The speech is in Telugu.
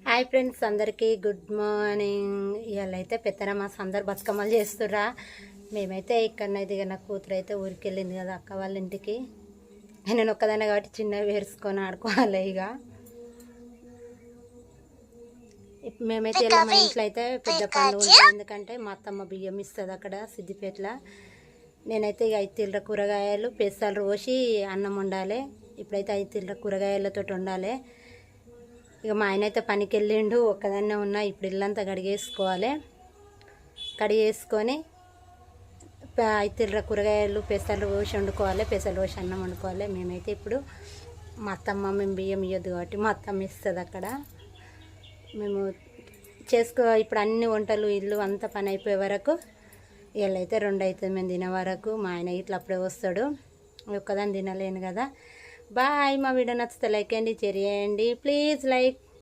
హాయ్ ఫ్రెండ్స్, అందరికీ గుడ్ మార్నింగ్. ఇవాళ అయితే పెద్దనమాస అందరు బతుకమ్మలు చేస్తుర్రా. మేమైతే ఇక్కడనైతే ఇక నా కూతురు అయితే ఊరికి వెళ్ళింది కదా అక్క వాళ్ళ ఇంటికి. నేను ఒక్కదాన్ని కాబట్టి చిన్నవి వేసుకొని ఆడుకోవాలి. ఇక మేమైతే ఇలా మా ఇంట్లో అయితే పెద్ద పండుగ ఉంటుంది. ఎందుకంటే మా అత్తమ్మ బియ్యం ఇస్తుంది అక్కడ సిద్దిపేటలో. నేనైతే ఇక 5 తీళ్ళ కూరగాయలు పెసలు రోసి అన్నం వండాలి. ఇప్పుడైతే 5 తీళ్ళ కూరగాయలతో వండాలి. ఇక మా ఆయన అయితే పనికి వెళ్ళిండు, ఒక్కదాన్నే ఉన్నా. ఇప్పుడు ఇల్లంతా కడిగేసుకోవాలి. కడిగేసుకొని 5 తీళ్ళ కూరగాయలు పెసలు రోసి వండుకోవాలి. పెసలు రోసి అన్నం వండుకోవాలి. మేమైతే ఇప్పుడు మా అత్తమ్మ మేము బియ్యం ఇవ్వద్దు కాబట్టి మా అత్తమ్మ ఇస్తుంది అక్కడ. మేము ఇప్పుడు అన్ని వంటలు ఇల్లు అంతా పని అయిపోయే వరకు వీళ్ళైతే 2 అవుతుంది మేము తినే వరకు. మా ఆయన ఇట్లా అప్పుడే వస్తాడు, ఒక్కదాన్ని తినలేను కదా. బాయ్. మా వీడియో నచ్చితే లైక్ చేయండి, షేర్ చేయండి. Please like.